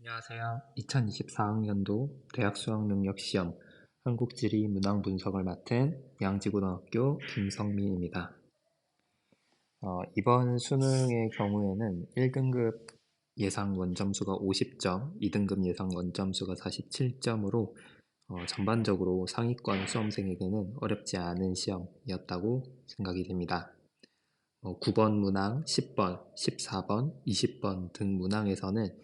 안녕하세요. 2024학년도 대학 수학능력시험 한국지리 문항 분석을 맡은 양지고등학교 김성민입니다. 이번 수능의 경우에는 1등급 예상 원점수가 50점, 2등급 예상 원점수가 47점으로 전반적으로 상위권 수험생에게는 어렵지 않은 시험이었다고 생각이 됩니다. 9번 문항, 10번, 14번, 20번 등 문항에서는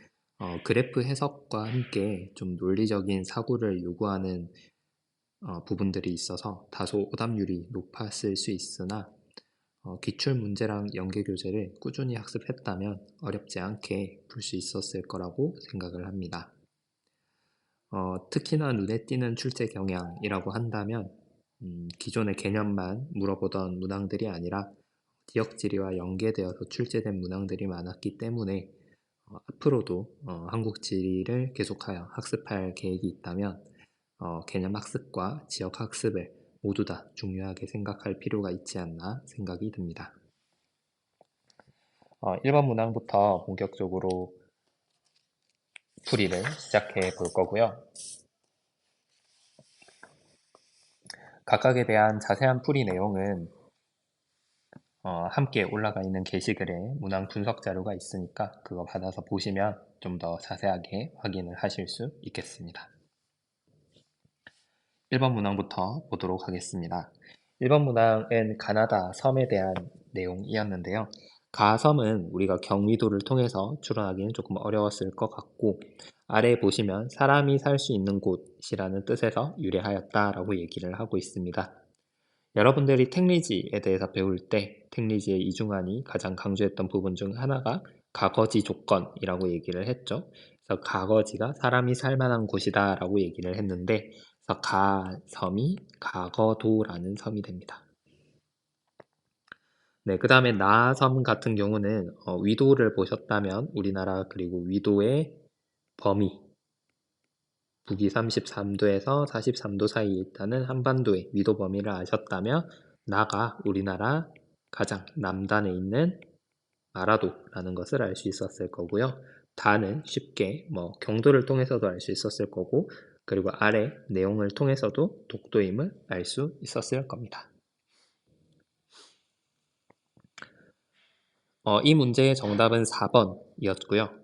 그래프 해석과 함께 좀 논리적인 사고를 요구하는 부분들이 있어서 다소 오답률이 높았을 수 있으나 기출문제랑 연계교재를 꾸준히 학습했다면 어렵지 않게 풀 수 있었을 거라고 생각을 합니다. 특히나 눈에 띄는 출제 경향이라고 한다면 기존의 개념만 물어보던 문항들이 아니라 지역지리와 연계되어서 출제된 문항들이 많았기 때문에 앞으로도 한국지리를 계속하여 학습할 계획이 있다면 개념 학습과 지역 학습을 모두 다 중요하게 생각할 필요가 있지 않나 생각이 듭니다. 1번 문항부터 본격적으로 풀이를 시작해 볼 거고요. 각각에 대한 자세한 풀이 내용은 함께 올라가 있는 게시글에 문항 분석 자료가 있으니까 그거 받아서 보시면 좀 더 자세하게 확인을 하실 수 있겠습니다. 1번 문항부터 보도록 하겠습니다. 1번 문항은 가나다 섬에 대한 내용이었는데요. 가섬은 우리가 경위도를 통해서 추론하기는 조금 어려웠을 것 같고 아래에 보시면 사람이 살 수 있는 곳이라는 뜻에서 유래하였다라고 얘기를 하고 있습니다. 여러분들이 택리지에 대해서 배울 때 택리지의 이중환이 가장 강조했던 부분 중 하나가 가거지 조건이라고 얘기를 했죠. 그래서 가거지가 사람이 살 만한 곳이다 라고 얘기를 했는데 그래서 가섬이 가거도라는 섬이 됩니다. 네, 그 다음에 나섬 같은 경우는 위도를 보셨다면 우리나라 그리고 위도의 범위 북위 33도에서 43도 사이에 있다는 한반도의 위도 범위를 아셨다면 나가 우리나라 가장 남단에 있는 마라도라는 것을 알 수 있었을 거고요. 다는 쉽게 경도를 통해서도 알 수 있었을 거고 그리고 아래 내용을 통해서도 독도임을 알 수 있었을 겁니다. 이 문제의 정답은 4번이었고요.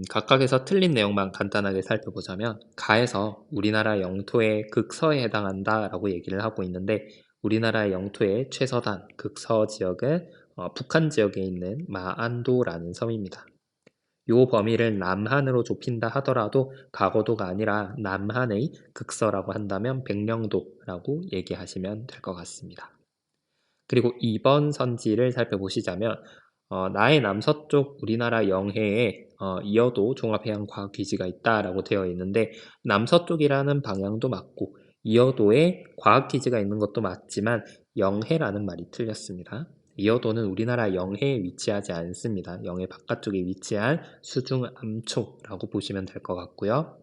각각에서 틀린 내용만 간단하게 살펴보자면 가에서 우리나라 영토의 극서에 해당한다 라고 얘기를 하고 있는데 우리나라 영토의 최서단 극서 지역은 북한 지역에 있는 마안도라는 섬입니다. 요 범위를 남한으로 좁힌다 하더라도 가거도가 아니라 남한의 극서라고 한다면 백령도라고 얘기하시면 될 것 같습니다. 그리고 2번 선지를 살펴보시자면 나의 남서쪽 우리나라 영해에 이어도 종합해양과학기지가 있다라고 되어 있는데 남서쪽이라는 방향도 맞고 이어도에 과학기지가 있는 것도 맞지만 영해라는 말이 틀렸습니다. 이어도는 우리나라 영해에 위치하지 않습니다. 영해 바깥쪽에 위치한 수중암초라고 보시면 될 것 같고요.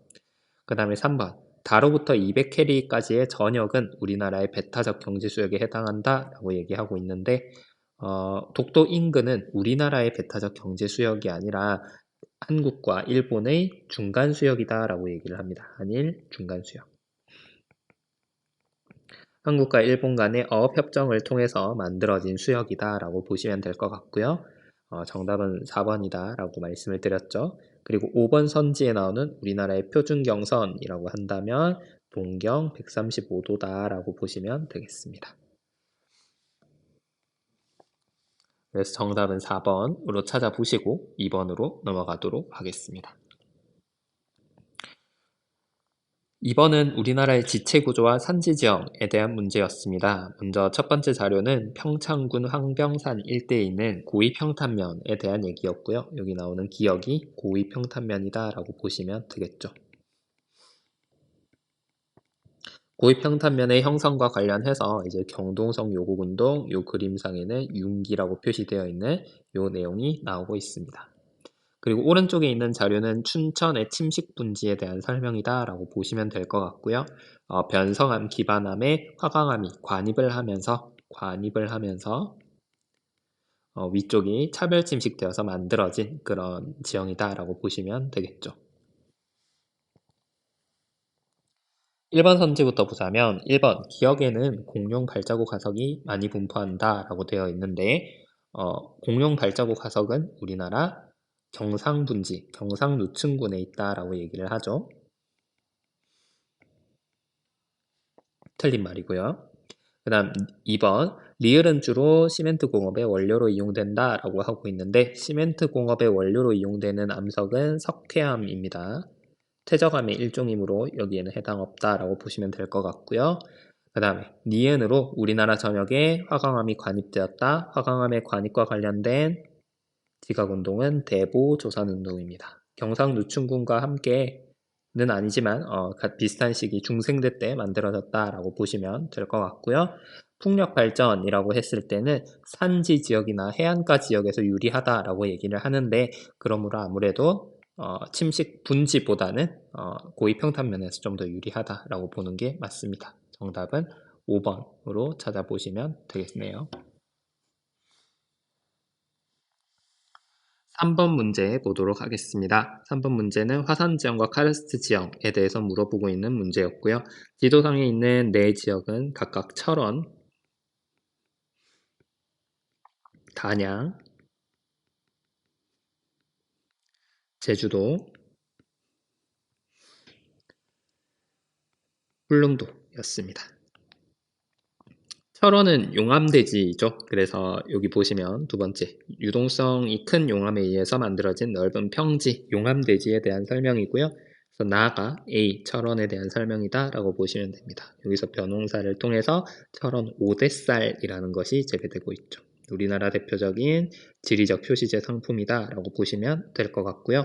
그 다음에 3번 다로부터 200캐리까지의 전역은 우리나라의 배타적 경제수역에 해당한다 라고 얘기하고 있는데 독도 인근은 우리나라의 배타적 경제수역이 아니라 한국과 일본의 중간수역이다 라고 얘기를 합니다. 한일 중간수역. 한국과 일본 간의 어업협정을 통해서 만들어진 수역이다 라고 보시면 될 것 같고요. 정답은 4번이다 라고 말씀을 드렸죠. 그리고 5번 선지에 나오는 우리나라의 표준경선이라고 한다면 동경 135도다 라고 보시면 되겠습니다. 그래서 정답은 4번으로 찾아보시고 2번으로 넘어가도록 하겠습니다. 2번은 우리나라의 지체구조와 산지지형에 대한 문제였습니다. 먼저 첫 번째 자료는 평창군 황병산 일대에 있는 고위평탄면에 대한 얘기였고요. 여기 나오는 기역이 고위평탄면이다 라고 보시면 되겠죠. 고위평탄면의 형성과 관련해서 이제 경동성 요곡운동 요 그림상에는 융기라고 표시되어 있는 요 내용이 나오고 있습니다. 그리고 오른쪽에 있는 자료는 춘천의 침식 분지에 대한 설명이다 라고 보시면 될 것 같고요. 변성암, 기반암에 화강암이 관입을 하면서 위쪽이 차별 침식되어서 만들어진 그런 지형이다 라고 보시면 되겠죠. 1번 선지부터 보자면 1번 기역에는 공룡 발자국 화석이 많이 분포한다 라고 되어 있는데 공룡 발자국 화석은 우리나라 경상분지, 경상누층군에 있다 라고 얘기를 하죠. 틀린 말이고요. 그 다음 2번 리을은 주로 시멘트 공업의 원료로 이용된다 라고 하고 있는데 시멘트 공업의 원료로 이용되는 암석은 석회암입니다. 퇴적암의 일종이므로 여기에는 해당 없다라고 보시면 될 것 같고요. 그 다음에 니은으로 우리나라 전역에 화강암이 관입되었다. 화강암의 관입과 관련된 지각운동은 대보조산운동입니다. 경상누춘군과 함께는 아니지만 비슷한 시기 중생대 때 만들어졌다라고 보시면 될 것 같고요. 풍력발전이라고 했을 때는 산지 지역이나 해안가 지역에서 유리하다라고 얘기를 하는데 그러므로 아무래도 침식 분지보다는 고위 평탄면에서 좀 더 유리하다라고 보는 게 맞습니다. 정답은 5번으로 찾아보시면 되겠네요. 3번 문제 보도록 하겠습니다. 3번 문제는 화산 지형과 카르스트 지형에 대해서 물어보고 있는 문제였고요. 지도상에 있는 네 지역은 각각 철원, 단양, 제주도, 울릉도였습니다. 철원은 용암대지죠. 그래서 여기 보시면 두 번째, 유동성이 큰 용암에 의해서 만들어진 넓은 평지, 용암대지에 대한 설명이고요. 그래서 나아가 A, 철원에 대한 설명이다 라고 보시면 됩니다. 여기서 변홍사를 통해서 철원 오대살이라는 것이 재배되고 있죠. 우리나라 대표적인 지리적 표시재 상품이다 라고 보시면 될 것 같고요.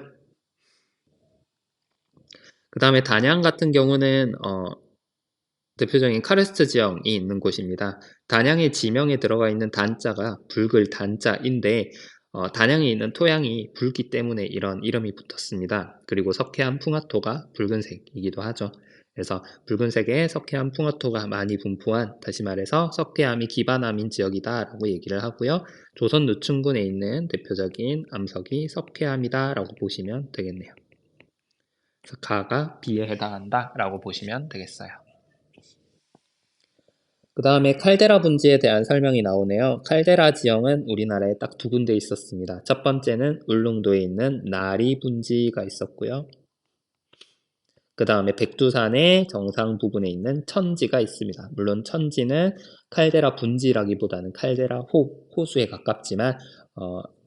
그 다음에 단양 같은 경우는 대표적인 카르스트 지형이 있는 곳입니다. 단양의 지명에 들어가 있는 단자가 붉을 단자인데 단양에 있는 토양이 붉기 때문에 이런 이름이 붙었습니다. 그리고 석회암 풍화토가 붉은색이기도 하죠. 그래서 붉은색의 석회암 풍화토가 많이 분포한, 다시 말해서 석회암이 기반암인 지역이다 라고 얘기를 하고요. 조선 누춘군에 있는 대표적인 암석이 석회암이다 라고 보시면 되겠네요. 그래서 가가 B에 해당한다 라고 보시면 되겠어요. 그 다음에 칼데라 분지에 대한 설명이 나오네요. 칼데라 지형은 우리나라에 딱 두 군데 있었습니다. 첫 번째는 울릉도에 있는 나리 분지가 있었고요. 그 다음에 백두산의 정상 부분에 있는 천지가 있습니다. 물론 천지는 칼데라 분지라기보다는 칼데라 호수에 가깝지만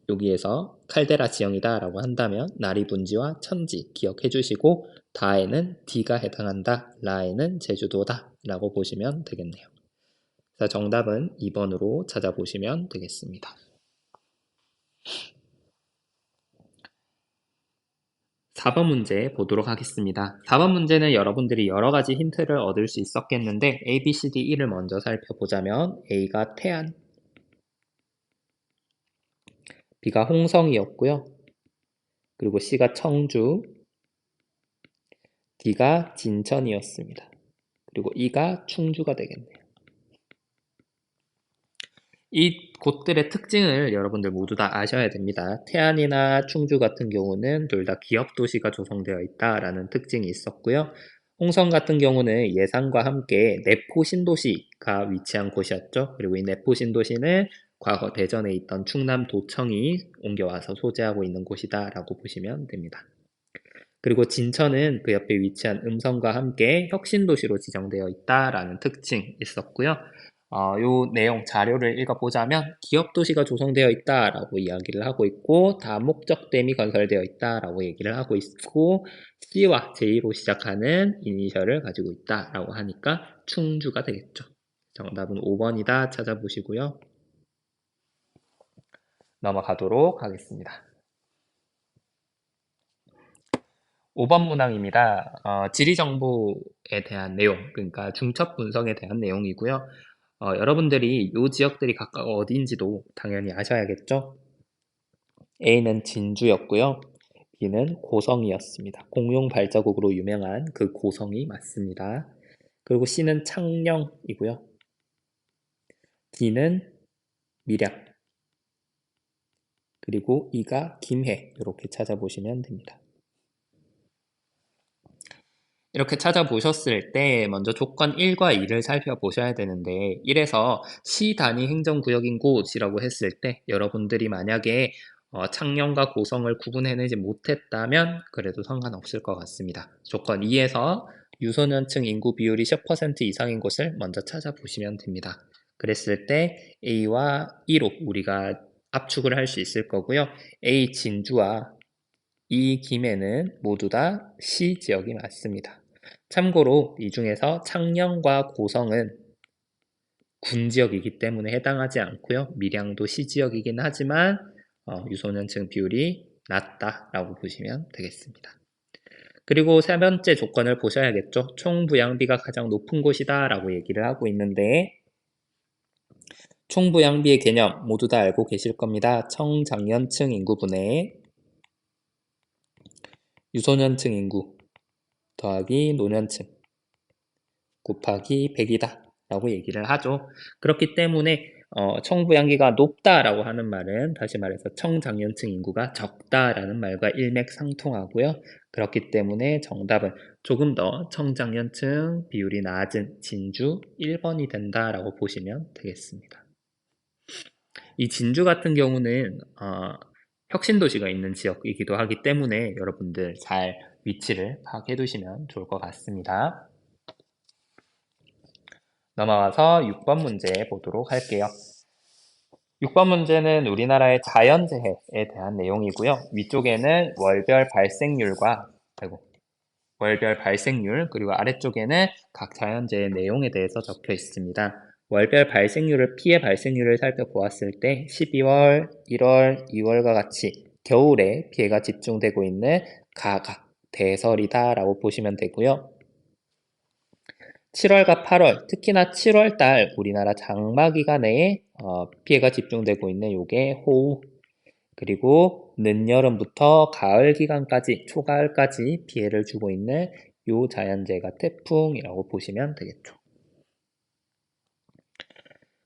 여기에서 칼데라 지형이다 라고 한다면 나리 분지와 천지 기억해 주시고 다에는 D가 해당한다, 라에는 제주도다 라고 보시면 되겠네요. 자, 정답은 2번으로 찾아보시면 되겠습니다. 4번 문제 보도록 하겠습니다. 4번 문제는 여러분들이 여러 가지 힌트를 얻을 수 있었겠는데 A, B, C, D, E를 먼저 살펴보자면 A가 태안, B가 홍성이었고요. 그리고 C가 청주, D가 진천이었습니다. 그리고 E가 충주가 되겠네요. 이 곳들의 특징을 여러분들 모두 다 아셔야 됩니다. 태안이나 충주 같은 경우는 둘 다 기업 도시가 조성되어 있다라는 특징이 있었고요. 홍성 같은 경우는 예산과 함께 내포 신도시가 위치한 곳이었죠. 그리고 이 내포 신도시는 과거 대전에 있던 충남도청이 옮겨와서 소재하고 있는 곳이다라고 보시면 됩니다. 그리고 진천은 그 옆에 위치한 음성과 함께 혁신도시로 지정되어 있다라는 특징이 있었고요. 요 내용 자료를 읽어보자면 기업도시가 조성되어 있다라고 이야기를 하고 있고 다목적댐이 건설되어 있다라고 얘기를 하고 있고 C와 J로 시작하는 이니셜을 가지고 있다라고 하니까 충주가 되겠죠. 정답은 5번이다 찾아보시고요. 넘어가도록 하겠습니다. 5번 문항입니다. 지리정보에 대한 내용, 그러니까 중첩 분석에 대한 내용이고요. 여러분들이 이 지역들이 각각 어디인지도 당연히 아셔야겠죠? A는 진주였고요. B는 고성이었습니다. 공룡 발자국으로 유명한 그 고성이 맞습니다. 그리고 C는 창녕이고요. D는 밀양, 그리고 E가 김해, 이렇게 찾아보시면 됩니다. 이렇게 찾아보셨을 때 먼저 조건 1과 2를 살펴보셔야 되는데 1에서 시 단위 행정구역인 곳이라고 했을 때 여러분들이 만약에 창녕과 고성을 구분해내지 못했다면 그래도 상관없을 것 같습니다. 조건 2에서 유소년층 인구 비율이 10% 이상인 곳을 먼저 찾아보시면 됩니다. 그랬을 때 A와 E로 우리가 압축을 할 수 있을 거고요. A 진주와 E 김해는 모두 다 C 지역이 맞습니다. 참고로 이 중에서 창녕과 고성은 군지역이기 때문에 해당하지 않고요. 밀양도 시지역이긴 하지만 유소년층 비율이 낮다라고 보시면 되겠습니다. 그리고 세 번째 조건을 보셔야겠죠. 총 부양비가 가장 높은 곳이다 라고 얘기를 하고 있는데 총 부양비의 개념 모두 다 알고 계실 겁니다. 청장년층 인구분의 유소년층 인구 더하기 노년층 곱하기 100이다 라고 얘기를 하죠. 그렇기 때문에 청부양기가 높다라고 하는 말은 다시 말해서 청장년층 인구가 적다라는 말과 일맥상통하고요. 그렇기 때문에 정답은 조금 더 청장년층 비율이 낮은 진주 1번이 된다라고 보시면 되겠습니다. 이 진주 같은 경우는 혁신도시가 있는 지역이기도 하기 때문에 여러분들 잘 위치를 파악해 두시면 좋을 것 같습니다. 넘어가서 6번 문제 보도록 할게요. 6번 문제는 우리나라의 자연재해에 대한 내용이고요. 위쪽에는 월별 발생률 그리고 아래쪽에는 각 자연재해 내용에 대해서 적혀 있습니다. 월별 발생률을 피해 발생률을 살펴보았을 때 12월, 1월, 2월과 같이 겨울에 피해가 집중되고 있는 가가 대설이다 라고 보시면 되고요. 7월과 8월, 특히나 7월 달 우리나라 장마 기간에 피해가 집중되고 있는 요게 호우, 그리고 늦여름부터 가을 기간까지, 초가을까지 피해를 주고 있는 요 자연재해가 태풍이라고 보시면 되겠죠.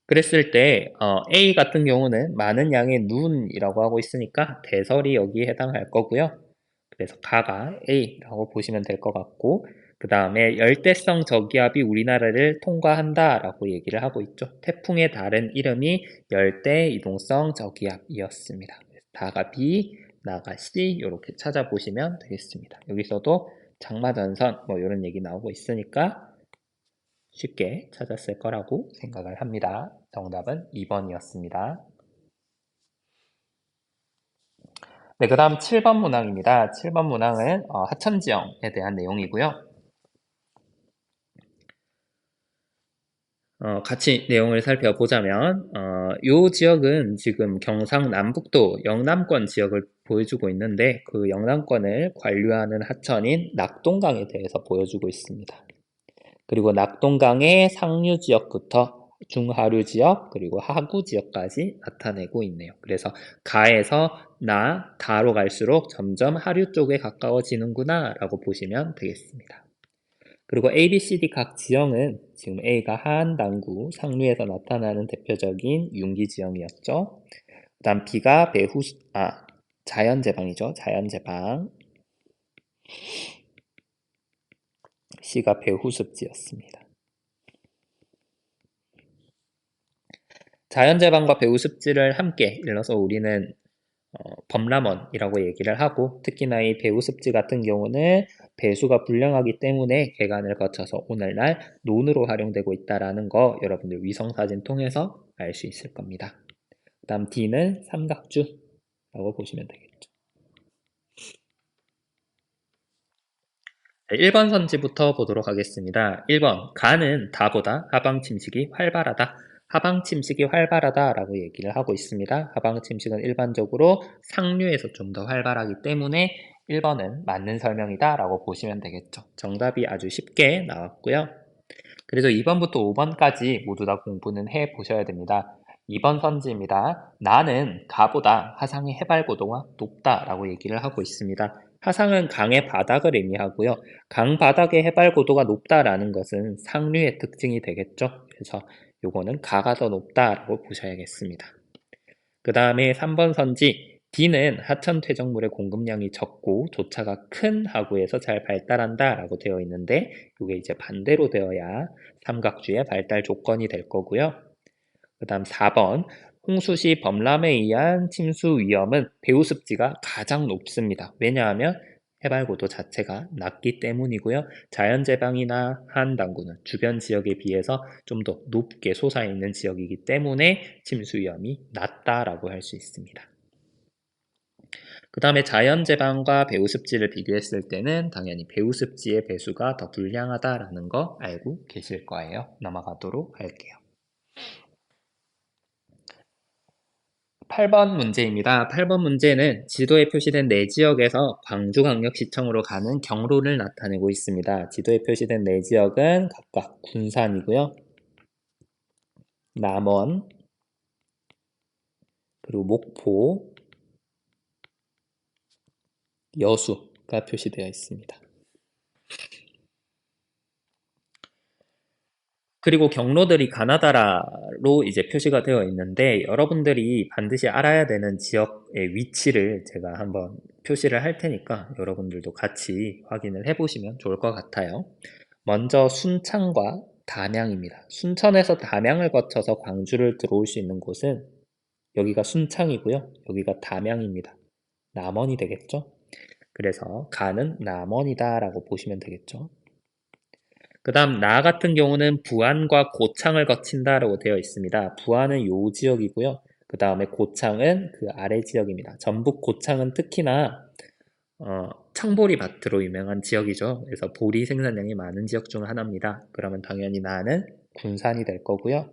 그랬을 때 A 같은 경우는 많은 양의 눈이라고 하고 있으니까 대설이 여기에 해당할 거고요. 그래서 가가 A라고 보시면 될 것 같고 그 다음에 열대성 저기압이 우리나라를 통과한다라고 얘기를 하고 있죠. 태풍의 다른 이름이 열대 이동성 저기압이었습니다. 다가 B, 나가 C 이렇게 찾아보시면 되겠습니다. 여기서도 장마전선 뭐 이런 얘기 나오고 있으니까 쉽게 찾았을 거라고 생각을 합니다. 정답은 2번이었습니다. 네, 그 다음 7번 문항입니다. 7번 문항은 하천지형에 대한 내용이고요. 같이 내용을 살펴보자면 이 지역은 지금 경상남북도 영남권 지역을 보여주고 있는데 그 영남권을 관류하는 하천인 낙동강에 대해서 보여주고 있습니다. 그리고 낙동강의 상류 지역부터 중하류 지역 그리고 하구 지역까지 나타내고 있네요. 그래서 가에서 다로 갈수록 점점 하류 쪽에 가까워지는구나 라고 보시면 되겠습니다. 그리고 A, B, C, D 각 지형은 지금 A가 하안당구 상류에서 나타나는 대표적인 융기 지형이었죠. 그 다음 B가 자연제방이죠. 자연제방. C가 배후습지였습니다. 자연제방과 배후습지를 함께 일러서 우리는 범람원이라고 얘기를 하고 특히나 이 배후습지 같은 경우는 배수가 불량하기 때문에 개간을 거쳐서 오늘날 논으로 활용되고 있다는 거 여러분들 위성사진 통해서 알 수 있을 겁니다. 그 다음 D는 삼각주라고 보시면 되겠죠. 1번 선지부터 보도록 하겠습니다. 1번 가는 다보다 하방 침식이 활발하다. 하방 침식이 활발하다 라고 얘기를 하고 있습니다. 하방 침식은 일반적으로 상류에서 좀 더 활발하기 때문에 1번은 맞는 설명이다 라고 보시면 되겠죠. 정답이 아주 쉽게 나왔고요. 그래서 2번부터 5번까지 모두 다 공부는 해 보셔야 됩니다. 2번 선지입니다. 나는 가보다 하상의 해발 고도가 높다 라고 얘기를 하고 있습니다. 하상은 강의 바닥을 의미하고요. 강 바닥의 해발 고도가 높다라는 것은 상류의 특징이 되겠죠. 그래서 요거는 가가 더 높다라고 보셔야겠습니다. 그 다음에 3번 선지 D는 하천 퇴적물의 공급량이 적고 조차가 큰 하구에서 잘 발달한다 라고 되어 있는데 이게 이제 반대로 되어야 삼각주의 발달 조건이 될 거고요. 그 다음 4번 홍수 시 범람에 의한 침수 위험은 배우습지가 가장 높습니다. 왜냐하면 해발고도 자체가 낮기 때문이고요. 자연재방이나 한당구는 주변 지역에 비해서 좀 더 높게 솟아있는 지역이기 때문에 침수 위험이 낮다라고 할 수 있습니다. 그 다음에 자연재방과 배우습지를 비교했을 때는 당연히 배우습지의 배수가 더 불량하다라는 거 알고 계실 거예요. 넘어가도록 할게요. 8번 문제입니다. 8번 문제는 지도에 표시된 네 지역에서 광주광역시청으로 가는 경로를 나타내고 있습니다. 지도에 표시된 네 지역은 각각 군산이고요. 남원, 그리고 목포, 여수가 표시되어 있습니다. 그리고 경로들이 가나다라로 이제 표시가 되어 있는데 여러분들이 반드시 알아야 되는 지역의 위치를 제가 한번 표시를 할 테니까 여러분들도 같이 확인을 해보시면 좋을 것 같아요. 먼저 순창과 담양입니다. 순천에서 담양을 거쳐서 광주를 들어올 수 있는 곳은 여기가 순창이고요. 여기가 담양입니다. 남원이 되겠죠? 그래서 가는 남원이다 라고 보시면 되겠죠. 그 다음 나 같은 경우는 부안과 고창을 거친다라고 되어 있습니다. 부안은 요 지역이고요. 그 다음에 고창은 그 아래 지역입니다. 전북 고창은 특히나 창보리 밭으로 유명한 지역이죠. 그래서 보리 생산량이 많은 지역 중 하나입니다. 그러면 당연히 나는 군산이 될 거고요.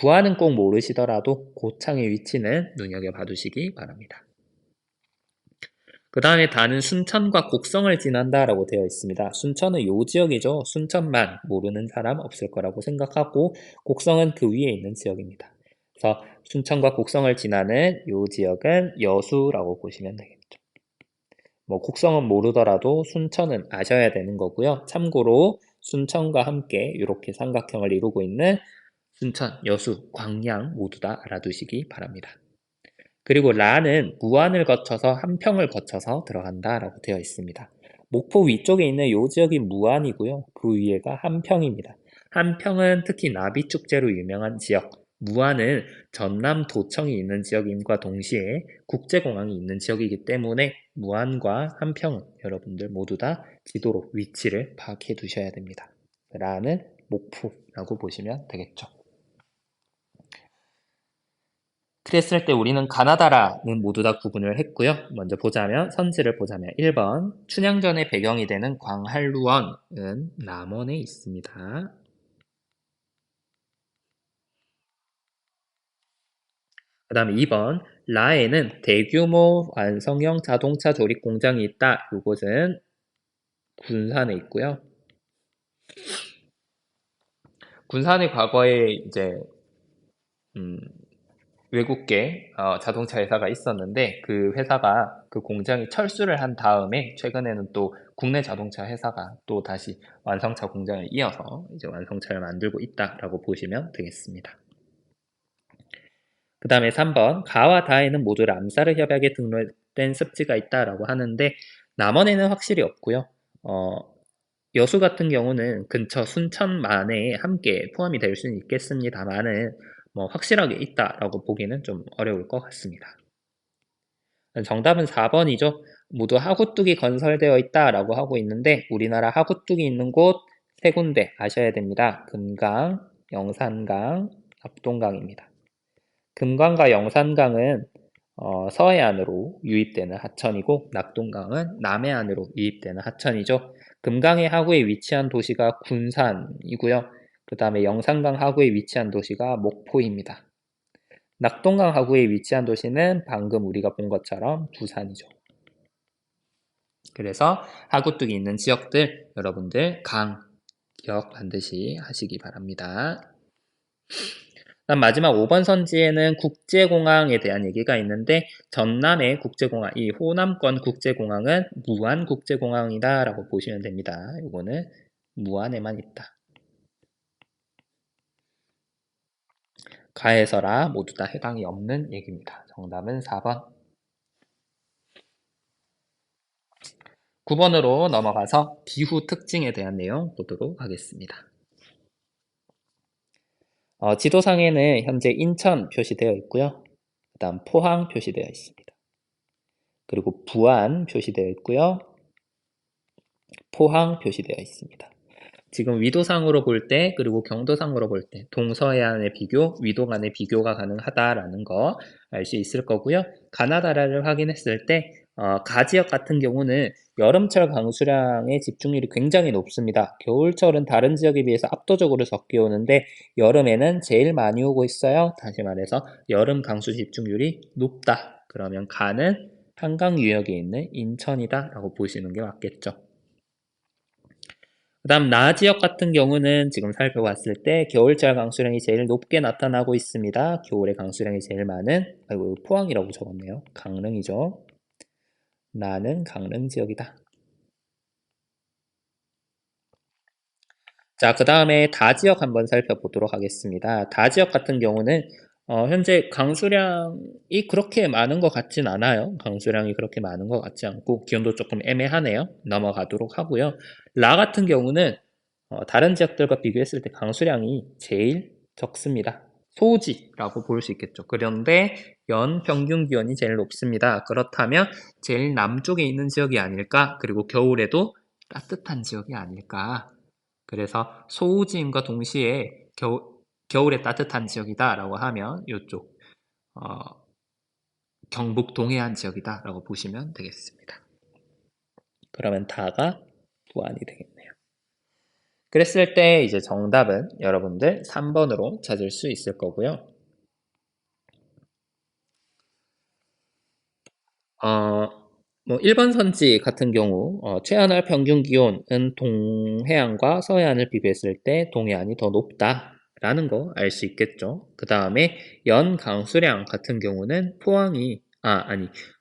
부안은 꼭 모르시더라도 고창의 위치는 눈여겨봐 두시기 바랍니다. 그 다음에 다는 순천과 곡성을 지난다라고 되어 있습니다. 순천은 요 지역이죠. 순천만 모르는 사람 없을 거라고 생각하고 곡성은 그 위에 있는 지역입니다. 그래서 순천과 곡성을 지나는 요 지역은 여수라고 보시면 되겠죠. 뭐 곡성은 모르더라도 순천은 아셔야 되는 거고요. 참고로 순천과 함께 이렇게 삼각형을 이루고 있는 순천, 여수, 광양 모두 다 알아두시기 바랍니다. 그리고 라는 무안을 거쳐서 함평을 거쳐서 들어간다라고 되어 있습니다. 목포 위쪽에 있는 요 지역이 무안이고요. 그 위에가 함평입니다. 함평은 특히 나비축제로 유명한 지역, 무안은 전남 도청이 있는 지역임과 동시에 국제공항이 있는 지역이기 때문에 무안과 함평은 여러분들 모두 다 지도로 위치를 파악해 두셔야 됩니다. 라는 목포라고 보시면 되겠죠. 그랬을 때 우리는 가나다라는 모두 다 구분을 했고요. 먼저 보자면 선지를 보자면 1번 춘향전의 배경이 되는 광활루원은 남원에 있습니다. 그 다음에 2번 라에는 대규모 완성형 자동차 조립 공장이 있다. 이곳은 군산에 있고요. 군산의 과거에 이제 외국계 자동차 회사가 있었는데 그 회사가 그 공장이 철수를 한 다음에 최근에는 또 국내 자동차 회사가 또 다시 완성차 공장을 이어서 이제 완성차를 만들고 있다라고 보시면 되겠습니다. 그 다음에 3번 가와 다에는 모두 람사르 협약에 등록된 습지가 있다라고 하는데 남원에는 확실히 없고요. 여수 같은 경우는 근처 순천만에 함께 포함이 될 수는 있겠습니다만은 뭐 확실하게 있다라고 보기는 좀 어려울 것 같습니다. 정답은 4번이죠. 모두 하구뚝이 건설되어 있다라고 하고 있는데 우리나라 하구뚝이 있는 곳 세 군데 아셔야 됩니다. 금강, 영산강, 낙동강입니다. 금강과 영산강은 서해안으로 유입되는 하천이고 낙동강은 남해안으로 유입되는 하천이죠. 금강의 하구에 위치한 도시가 군산이고요. 그 다음에 영산강 하구에 위치한 도시가 목포입니다. 낙동강 하구에 위치한 도시는 방금 우리가 본 것처럼 부산이죠. 그래서 하구뚝이 있는 지역들 여러분들 강 기억 반드시 하시기 바랍니다. 다음 마지막 5번 선지에는 국제공항에 대한 얘기가 있는데 전남의 국제공항, 이 호남권 국제공항은 무안국제공항이다 라고 보시면 됩니다. 이거는 무안에만 있다. 가에서라 모두 다 해당이 없는 얘기입니다. 정답은 4번. 9번으로 넘어가서 기후 특징에 대한 내용 보도록 하겠습니다. 지도상에는 현재 인천 표시되어 있고요. 그 다음 포항 표시되어 있습니다. 그리고 부안 표시되어 있고요. 포항 표시되어 있습니다. 지금 위도상으로 볼 때 그리고 경도상으로 볼 때 동서해안의 비교, 위도 간의 비교가 가능하다라는 거 알 수 있을 거고요. 가나다라를 확인했을 때 가지역 같은 경우는 여름철 강수량의 집중률이 굉장히 높습니다. 겨울철은 다른 지역에 비해서 압도적으로 적게 오는데 여름에는 제일 많이 오고 있어요. 다시 말해서 여름 강수 집중률이 높다. 그러면 가는 한강 유역에 있는 인천이다 라고 보시는 게 맞겠죠. 그 다음 나 지역 같은 경우는 지금 살펴봤을 때 겨울철 강수량이 제일 높게 나타나고 있습니다. 겨울에 강수량이 제일 많은, 아이고 포항이라고 적었네요. 강릉이죠. 나는 강릉 지역이다. 자, 그 다음에 다 지역 한번 살펴보도록 하겠습니다. 다 지역 같은 경우는 현재 강수량이 그렇게 많은 것 같진 않아요. 강수량이 그렇게 많은 것 같지 않고 기온도 조금 애매하네요. 넘어가도록 하고요. 라 같은 경우는 다른 지역들과 비교했을 때 강수량이 제일 적습니다. 소지라고 볼 수 있겠죠. 그런데 연 평균 기온이 제일 높습니다. 그렇다면 제일 남쪽에 있는 지역이 아닐까? 그리고 겨울에도 따뜻한 지역이 아닐까? 그래서 소우지임과 동시에 겨울에 따뜻한 지역이다라고 하면 이쪽 경북 동해안 지역이다라고 보시면 되겠습니다. 그러면 다가 부안이 되겠네요. 그랬을 때 이제 정답은 여러분들 3번으로 찾을 수 있을 거고요. 1번 선지 같은 경우 최하늘 평균 기온은 동해안과 서해안을 비교했을 때 동해안이 더 높다라는 거 알 수 있겠죠. 그 다음에 연 강수량 같은 경우는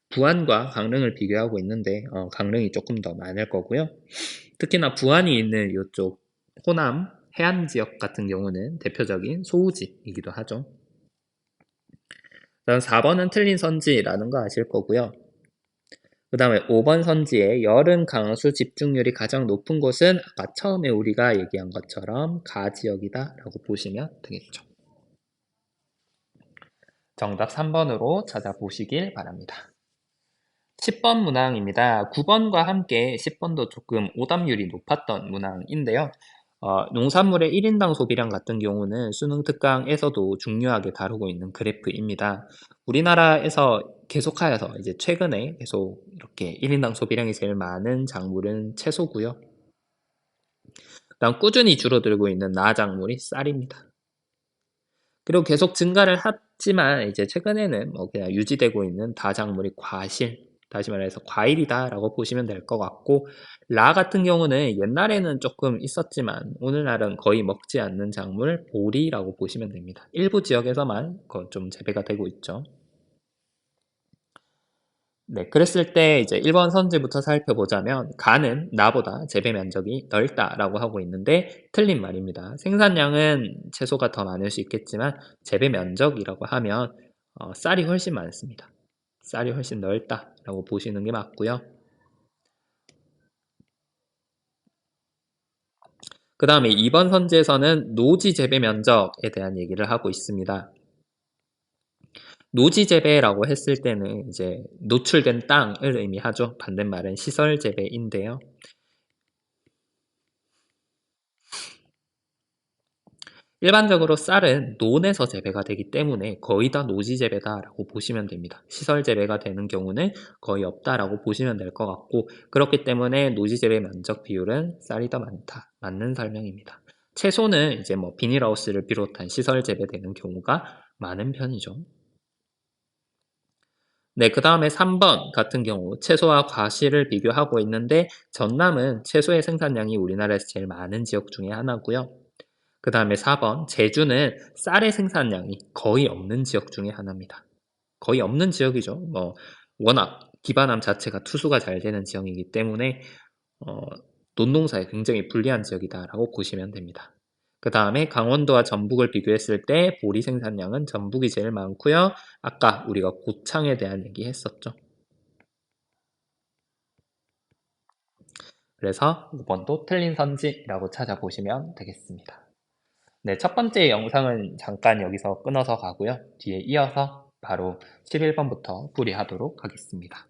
부안과 강릉을 비교하고 있는데 강릉이 조금 더 많을 거고요. 특히나 부안이 있는 이쪽 호남 해안 지역 같은 경우는 대표적인 소우지이기도 하죠. 다음 4번은 틀린 선지라는 거 아실 거고요. 그 다음에 5번 선지의 여름 강수 집중률이 가장 높은 곳은 아까 처음에 우리가 얘기한 것처럼 가지역이다 라고 보시면 되겠죠. 정답 3번으로 찾아보시길 바랍니다. 10번 문항입니다. 9번과 함께 10번도 조금 오답률이 높았던 문항인데요. 농산물의 1인당 소비량 같은 경우는 수능 특강에서도 중요하게 다루고 있는 그래프입니다. 우리나라에서 계속하여서 이제 최근에 계속 이렇게 1인당 소비량이 제일 많은 작물은 채소고요. 그다음 꾸준히 줄어들고 있는 나작물이 쌀입니다. 그리고 계속 증가를 했지만 이제 최근에는 그냥 유지되고 있는 다작물이 과실, 다시 말해서 과일이다라고 보시면 될 것 같고 라 같은 경우는 옛날에는 조금 있었지만 오늘날은 거의 먹지 않는 작물 보리라고 보시면 됩니다. 일부 지역에서만 좀 재배가 되고 있죠. 네, 그랬을 때 이제 1번 선지부터 살펴보자면 가는 나보다 재배 면적이 넓다라고 하고 있는데 틀린 말입니다. 생산량은 채소가 더 많을 수 있겠지만 재배 면적이라고 하면 쌀이 훨씬 많습니다. 쌀이 훨씬 넓다라고 보시는 게 맞고요. 그 다음에 2번 선지에서는 노지 재배 면적에 대한 얘기를 하고 있습니다. 노지 재배라고 했을 때는 이제 노출된 땅을 의미하죠. 반대말은 시설 재배인데요. 일반적으로 쌀은 논에서 재배가 되기 때문에 거의 다 노지 재배다라고 보시면 됩니다. 시설 재배가 되는 경우는 거의 없다라고 보시면 될 것 같고 그렇기 때문에 노지 재배 면적 비율은 쌀이 더 많다. 맞는 설명입니다. 채소는 이제 비닐하우스를 비롯한 시설 재배되는 경우가 많은 편이죠. 네, 그 다음에 3번 같은 경우 채소와 과실을 비교하고 있는데 전남은 채소의 생산량이 우리나라에서 제일 많은 지역 중에 하나고요. 그 다음에 4번 제주는 쌀의 생산량이 거의 없는 지역 중에 하나입니다. 거의 없는 지역이죠. 워낙 기반함 자체가 투수가 잘 되는 지역이기 때문에 논농사에 굉장히 불리한 지역이다라고 보시면 됩니다. 그 다음에 강원도와 전북을 비교했을 때 보리 생산량은 전북이 제일 많고요. 아까 우리가 고창에 대한 얘기 했었죠. 그래서 5번도 틀린 선지라고 찾아보시면 되겠습니다. 네, 첫 번째 영상은 잠깐 여기서 끊어서 가고요. 뒤에 이어서 바로 11번부터 풀이하도록 하겠습니다.